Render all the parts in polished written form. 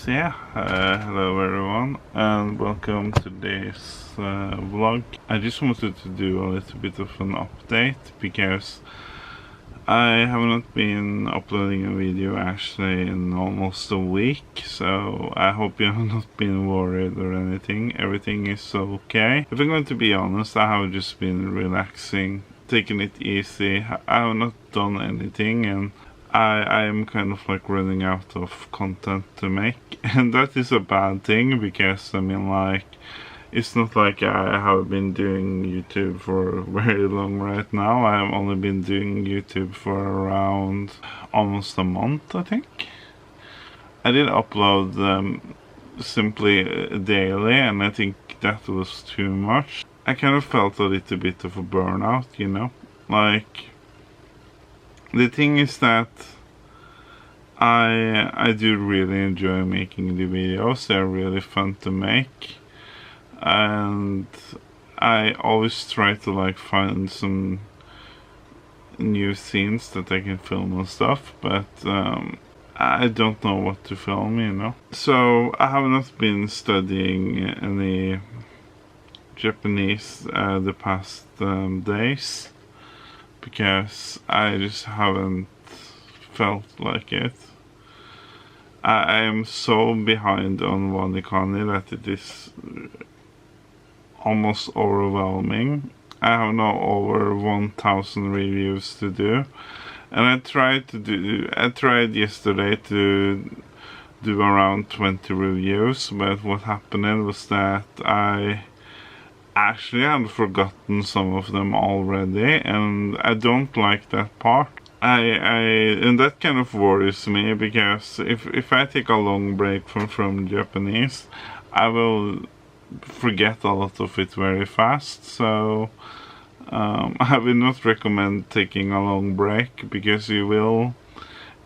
So yeah, hello everyone and welcome to today's vlog. I just wanted to do a little bit of an update because I have not been uploading a video actually in almost a week, so I hope you have not been worried or anything. Everything is okay. If I'm going to be honest, I have just been relaxing, taking it easy. I have not done anything, and I am kind of like running out of content to make, and that is a bad thing because I mean, like, it's not like I have been doing YouTube for very long right now. I have only been doing YouTube for around almost a month, I think. I did upload simply daily, and I think that was too much. I kind of felt a little bit of a burnout, you know? Like, the thing is that I do really enjoy making the videos. They're really fun to make, and I always try to like find some new scenes that I can film and stuff, but I don't know what to film, you know. So I have not been studying any Japanese the past days because I just haven't felt like it. I am so behind on Wanikani that it is almost overwhelming. I have now over 1,000 reviews to do, and I tried yesterday to do around 20 reviews, but what happened was that I actually had forgotten some of them already, and I don't like that part. And that kind of worries me because if I take a long break from Japanese, I will forget a lot of it very fast. So I will not recommend taking a long break because you will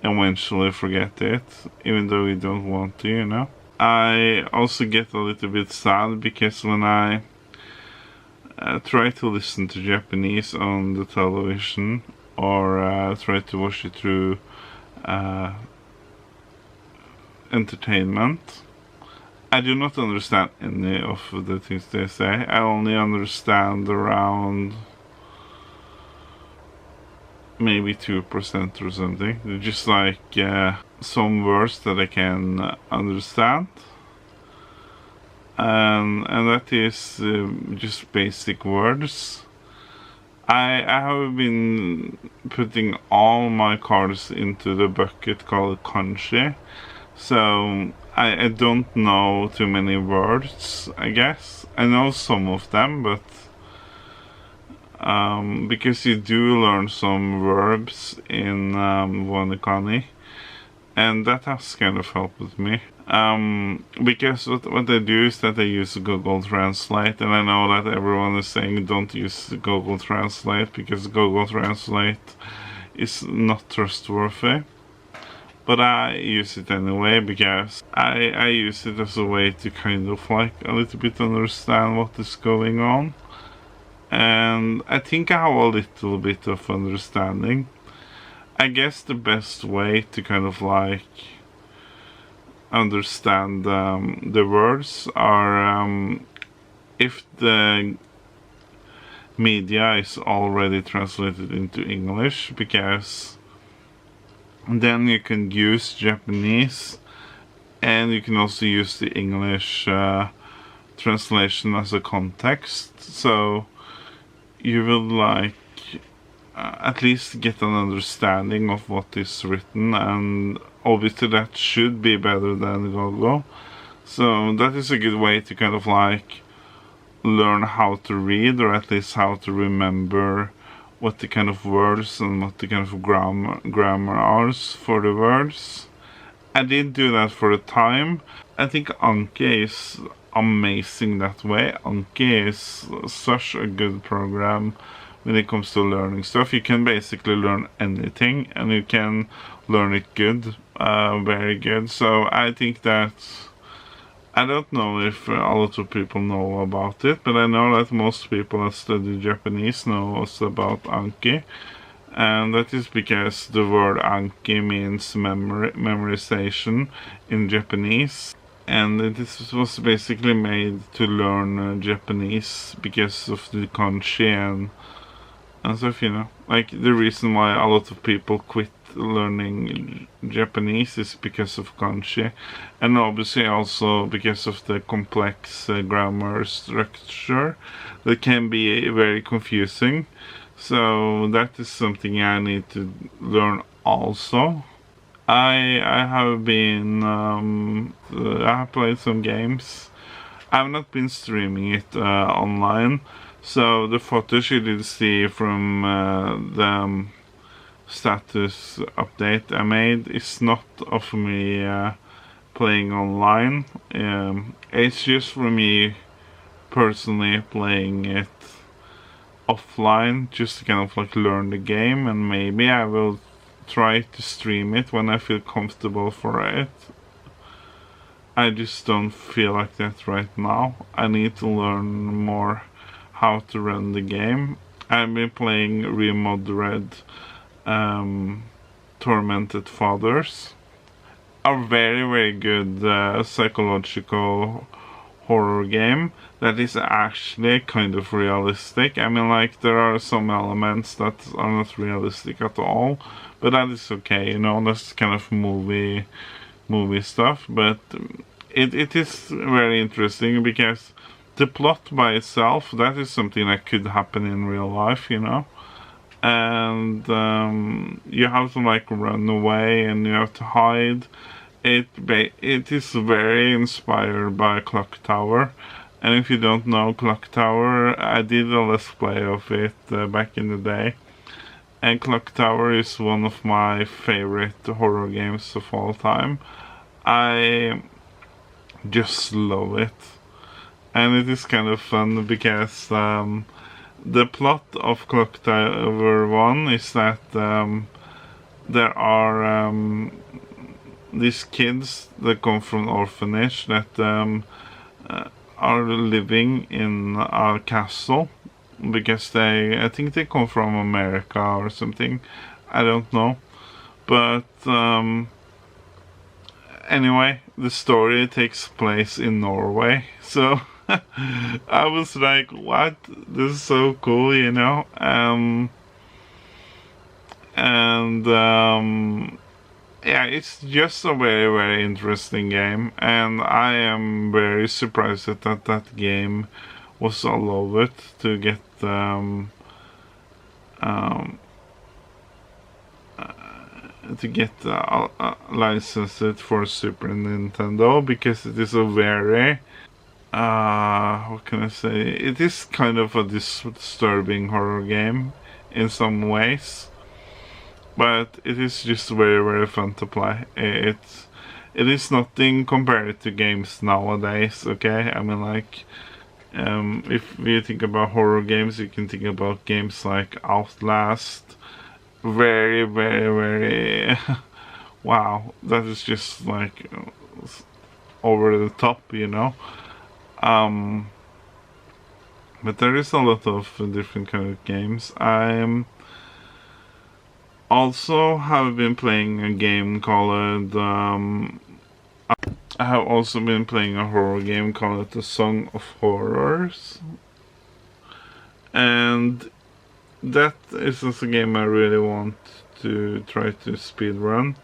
eventually forget it, even though you don't want to, you know. I also get a little bit sad because when I try to listen to Japanese on the television, or try to watch it through entertainment, I do not understand any of the things they say. I only understand around maybe 2% or something. They're just like some words that I can understand, and that is just basic words. I have been putting all my cards into the bucket called kanji, so I don't know too many words, I guess. I know some of them, but because you do learn some verbs in Wanikani, and that has kind of helped me. Because what they do is that they use Google Translate, and I know that everyone is saying don't use Google Translate because Google Translate is not trustworthy. But I use it anyway because I use it as a way to kind of like a little bit understand what is going on. And I think I have a little bit of understanding. I guess the best way to kind of like understand the words are if the media is already translated into English, because then you can use Japanese and you can also use the English translation as a context, so you will like at least get an understanding of what is written, and obviously that should be better than Google. So that is a good way to kind of like learn how to read, or at least how to remember what the kind of words and what the kind of grammar are for the words. I did do that for a time. I think Anki is amazing that way. Anki is such a good program when it comes to learning stuff. You can basically learn anything, and you can learn it good, very good. So I think that, I don't know if a lot of people know about it, but I know that most people that study Japanese know also about Anki. and that is because the word Anki means memorization in Japanese. And this was basically made to learn Japanese because of the kanji and stuff, you know. Like, the reason why a lot of people quit learning Japanese is because of kanji, and obviously also because of the complex grammar structure that can be very confusing. So that is something I need to learn also. I have been I have played some games. I've not been streaming it online, so the footage you did see from the status update I made is not of me playing online. It's just for me personally playing it offline, just to kind of like learn the game, and maybe I will try to stream it when I feel comfortable for it. I just don't feel like that right now. I need to learn more how to run the game. I've been playing remodded Tormented Fathers, a very good psychological horror game that is actually kind of realistic. I mean, like, there are some elements that are not realistic at all, but that is okay, you know, that's kind of movie stuff. But it is very interesting because the plot by itself, that is something that could happen in real life, you know. And you have to like run away and you have to hide. It is very inspired by Clock Tower, and if you don't know Clock Tower, I did a let's play of it back in the day, and Clock Tower is one of my favorite horror games of all time. I just love it, and it is kind of fun because the plot of Clock Tower 1 is that there are these kids that come from orphanage that are living in a castle because I think they come from America or something. I don't know. But anyway, the story takes place in Norway. So I was like, what? This is so cool, you know? Yeah, it's just a very interesting game, and I am very surprised that that game was allowed to get licensed for Super Nintendo, because it is a very what can I say? It is kind of a disturbing horror game in some ways, but it is just very fun to play. It is nothing compared to games nowadays. Okay, I mean, like, if you think about horror games, you can think about games like Outlast. Very wow, that is just like over the top, you know. But there is a lot of different kind of games. I also have been playing a game called I have also been playing a horror game called The Song of Horrors, and that is also a game I really want to try to speedrun.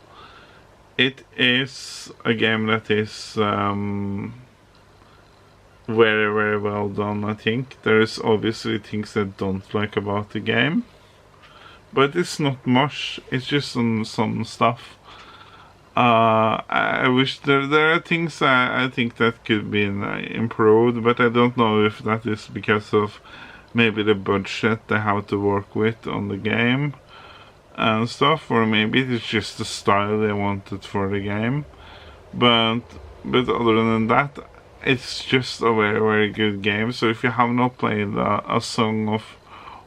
It is a game that is very well done. I think there is obviously things I don't like about the game, but it's not much. It's just some stuff. I wish there are things I think that could be improved, but I don't know if that is because of maybe the budget they have to work with on the game and stuff, or maybe it's just the style they wanted for the game. But other than that, it's just a very good game. So if you have not played a Song of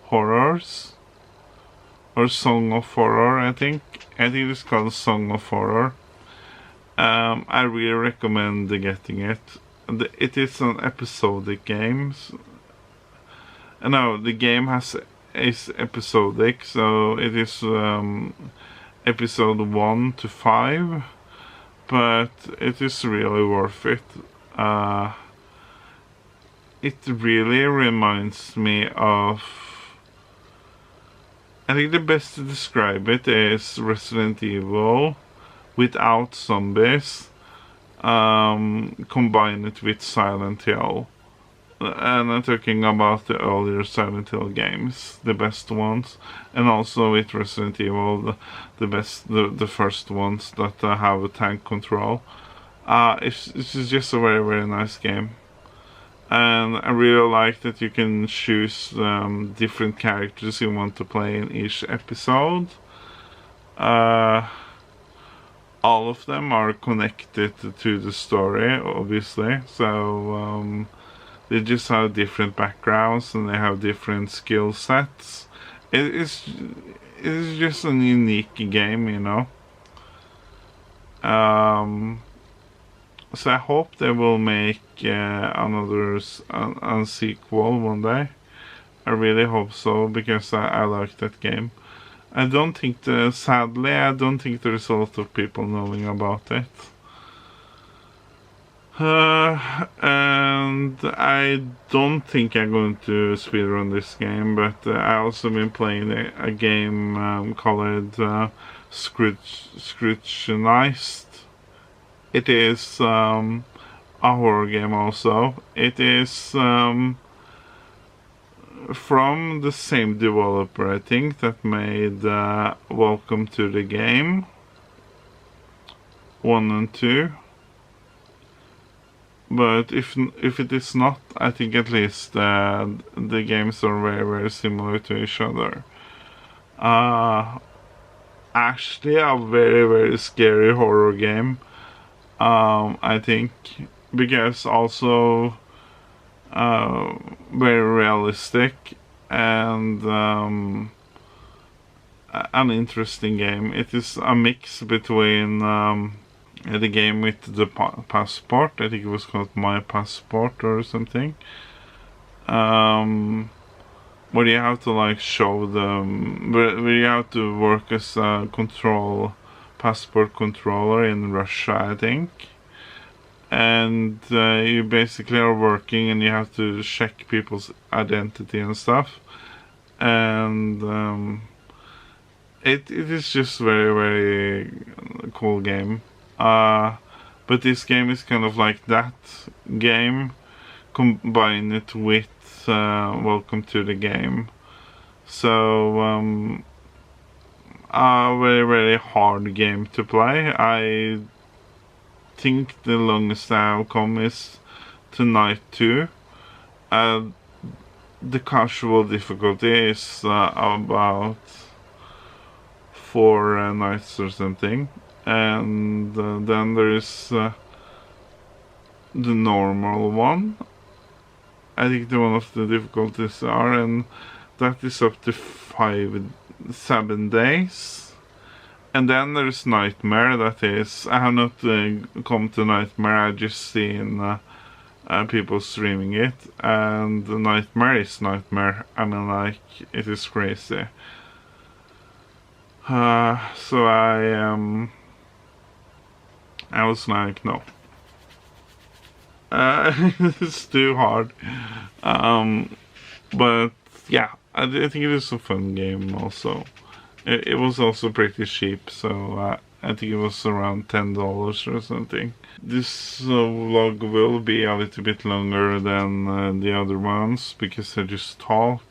Horrors, or Song of Horror, I think it's called Song of Horror, I really recommend getting it. It is an episodic game. No, the game has is episodic, so it is episode 1 to 5, but it is really worth it. It really reminds me of, I think the best to describe it is Resident Evil without zombies. Combine it with Silent Hill. And I'm talking about the earlier Silent Hill games, the best ones, and also with Resident Evil, the first ones that have a tank control. It's just a very, very nice game. And I really like that you can choose different characters you want to play in each episode. All of them are connected to the story, obviously, so they just have different backgrounds and they have different skill sets. It's just a unique game, you know. So I hope they will make another sequel one day. I really hope so, because I like that game. I don't think sadly, I don't think there's a lot of people knowing about it. And I don't think I'm going to speedrun this game, but I also been playing a game called Scrutinized. It is a horror game also. It is from the same developer, I think, that made Welcome to the Game 1 and 2. But if it is not, I think at least the games are very, very similar to each other. Actually, a very, very scary horror game. I think, because also very realistic and an interesting game. It is a mix between the game with the passport. I think it was called My Passport or something. Where you have to like show them, where you have to work as a passport controller in Russia, I think. And you basically are working and you have to check people's identity and stuff. And it is just very, very cool game. But this game is kind of like that game, combine it with Welcome to the Game. So a very, very hard game to play. I think the longest I've come is to night 2. The casual difficulty is about 4 nights or something, and then there is the normal one. I think one of the difficulties are, and that is up to 7 days. And then there's Nightmare. That is, I have not come to Nightmare. I just seen people streaming it, and Nightmare is Nightmare. I mean, like, it is crazy. So I was like, no. It's too hard. But yeah, I think it is a fun game also. It was also pretty cheap, so I think it was around $10 or something. This vlog will be a little bit longer than the other ones, because I just talk.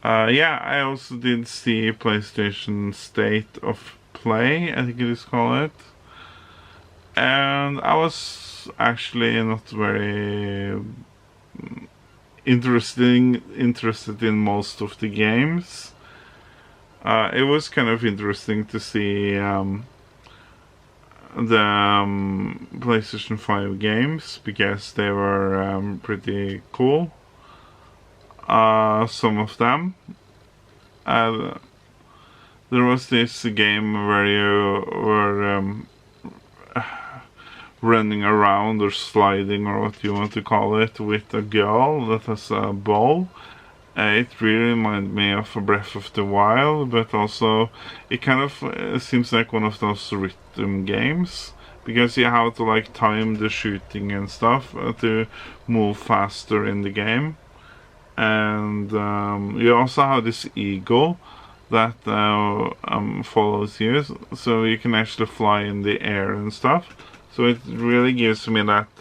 Yeah, I also did see PlayStation State of Play, I think it is called. And I was actually not very interested in most of the games. It was kind of interesting to see the PlayStation 5 games, because they were pretty cool. Some of them. There was this game where you were running around or sliding, or what you want to call it, with a girl that has a bow, It really reminded me of a Breath of the Wild, but also it kind of seems like one of those rhythm games, because you have to like time the shooting and stuff to move faster in the game. And you also have this eagle that follows you, so you can actually fly in the air and stuff. So it really gives me that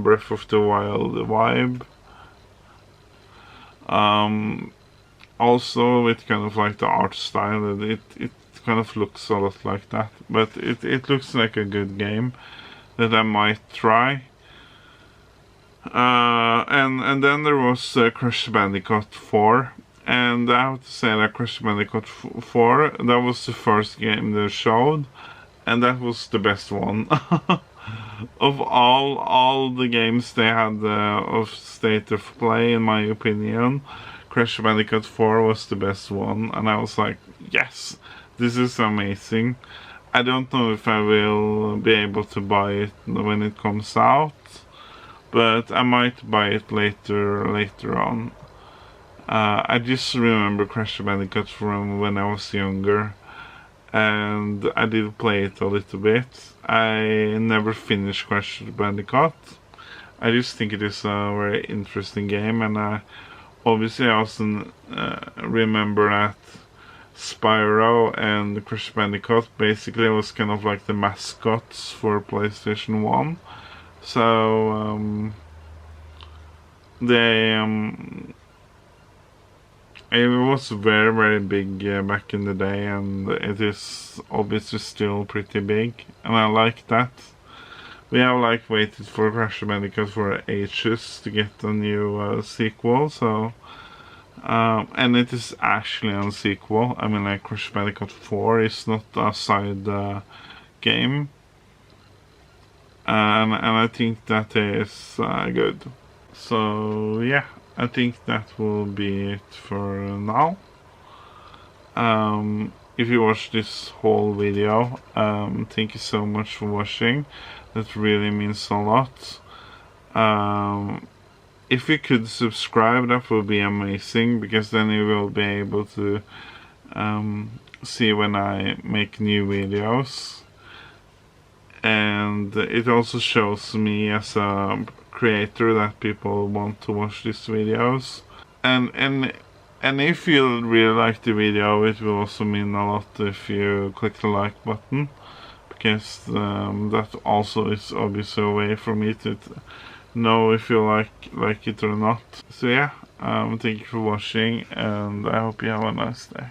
Breath of the Wild vibe. Also with kind of like the art style, it kind of looks a lot like that, but it looks like a good game that I might try. And then there was Crash Bandicoot 4, and I have to say that Crash Bandicoot 4, that was the first game they showed, and that was the best one. Of all the games they had of State of Play, in my opinion, Crash Bandicoot 4 was the best one, and I was like, yes, this is amazing. I don't know if I will be able to buy it when it comes out, but I might buy it later on. I just remember Crash Bandicoot from when I was younger, and I did play it a little bit. I never finished Crash Bandicoot. I just think it is a very interesting game, and obviously I also remember that Spyro and Crash Bandicoot basically was kind of like the mascots for PlayStation 1. So it was very big back in the day, and it is obviously still pretty big, and I like that. We have like waited for Crash Bandicoot for ages to get a new sequel, so and it is actually a sequel. I mean, like Crash Bandicoot 4 is not a side game, and I think that is good. So yeah, I think that will be it for now. If you watched this whole video, thank you so much for watching. That really means a lot. If you could subscribe, that would be amazing, because then you will be able to see when I make new videos. And it also shows me as a creator that people want to watch these videos. And if you really like the video, it will also mean a lot if you click the like button, because that also is obviously a way for me to know if you like it or not. So yeah, thank you for watching, and I hope you have a nice day.